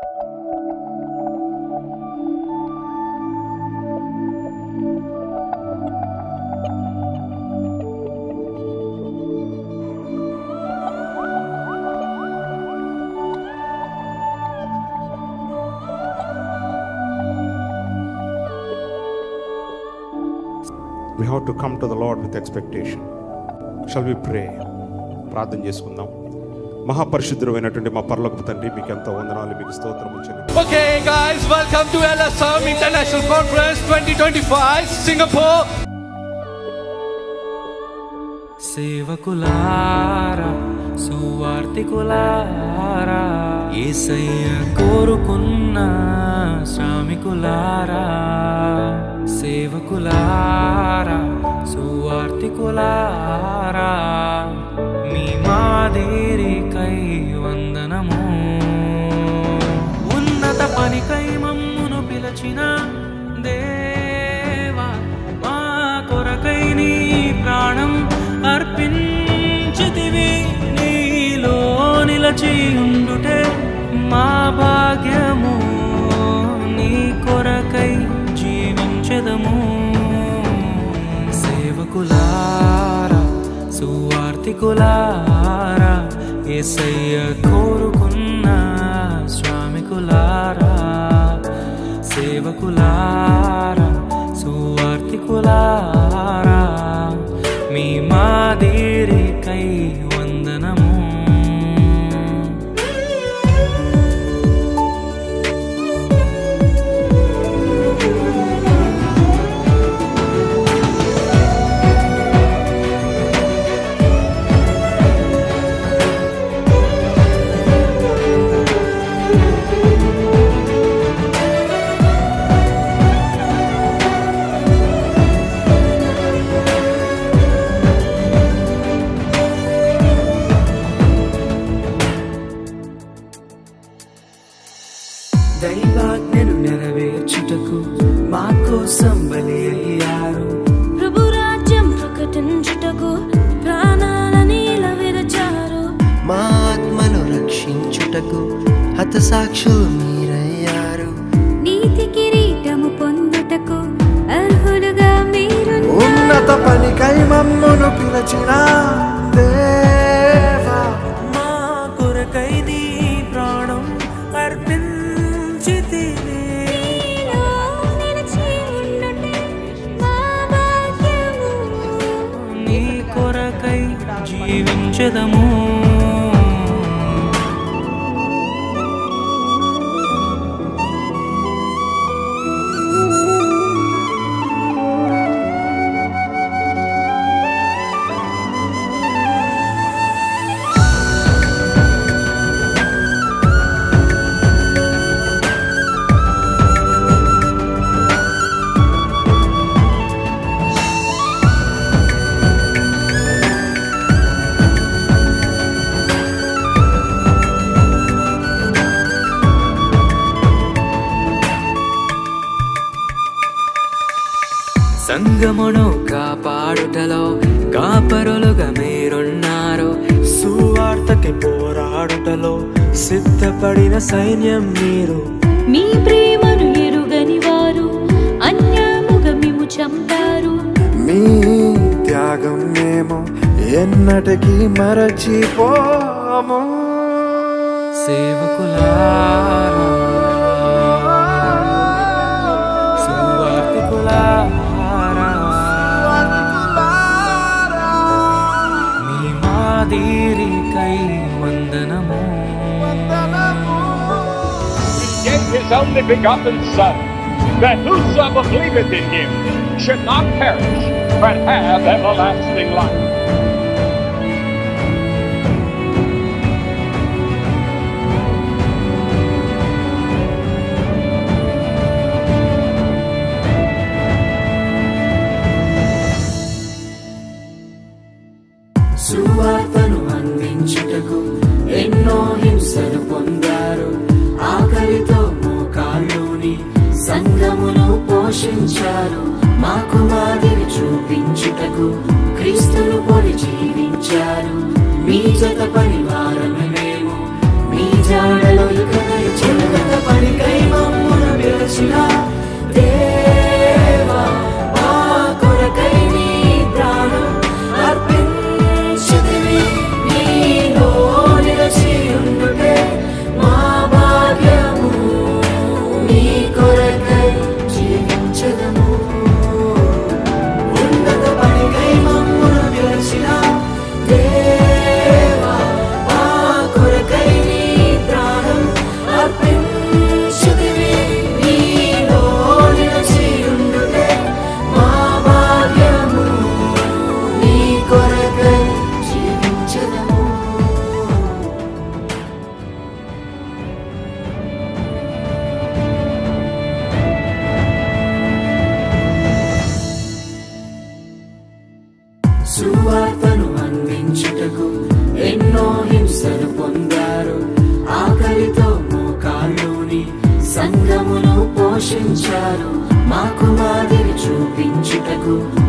We have to come to the Lord with expectation. Shall we pray? ప్రార్థన చేసుకుందాం. మహాపరిశుద్ధుడైనటువంటి మా పరలోకపు తండ్రి, మీకు ఎంతో వందనాలు, మీకు స్తోత్రములు చెల్లిస్తున్నాము. Okay guys, welcome to LSM International Conference 2025 Singapore. సేవకులారా, సువార్తికులారా, యేసయ్య కోరుకున్న శ్రామికులారా, సేవకులారా, సువార్తికులారా, మీ మాదిరికై వందనము. ఉన్నత పనికై మమ్మును పిలచిన దేవా, మా కొరకై నీ ప్రాణం అర్పించితివి. నీలో నిలచి ఉండుటే మా భాగ్యము, నీ కొరకై జీవించెదము. సేవకులారా, సువార్తికులారా, యేసయ్య కోరుకున్న శ్రామికులారా, సేవకులారా, సువార్తికులారా, మీ మాదిరికై వందనము. దైవాజ్ఞను నెరవేర్చుటకు మా కోసం బలి అయ్యారు. ప్రభు రాజ్యం ప్రకటించుటకు ప్రాణాలని విరచారు. మా ఆత్మను రక్షించుటకు హతసాక్షులు మీరయ్యారు. నీతి కిరీటము పొందుటకు అర్హులుగా మీరు. ఉన్నత పనికై మమ్మును పిలచిన దేవా, మా కొరకై నీ ప్రాణం అర్పించితివి. నీ కొరకై జీవించెదము. సంగమును కాపాడుటలో కాపరులుగా మీరున్నారు. సువార్తకి పోరాడుటలో సిద్ధపడిన సైన్యం మీరు. మీ ప్రేమను ఎరుగని వారు అన్యాయముగా మేము చంపారు. మీ త్యాగం మేము ఎన్నటికీ మరచిపోము. సేవకులారా, సువార్తికులారా, మీ మాదిరికై వందనము. He gave his only begotten Son, that whosoever believeth in him should not perish, but have everlasting life. సువార్తను అందించుటకు ఎన్నో హింసలు పొందారు. ఆకలితో మోకాళ్ళుని సంఘమును పోషించారు. మాకు మాదిరి చూపించుటకు క్రీస్తును పోలి జీవించారు. మీ జత పరివారమే మేము, మీ జాడలో ఇక నడిచెదము. అందించుటకు ఎన్నో హింసలు పొందారు. ఆకలితో మోకాళ్ళుని సంఘమును పోషించారు. మాకు మాదిరి చూపించుటకు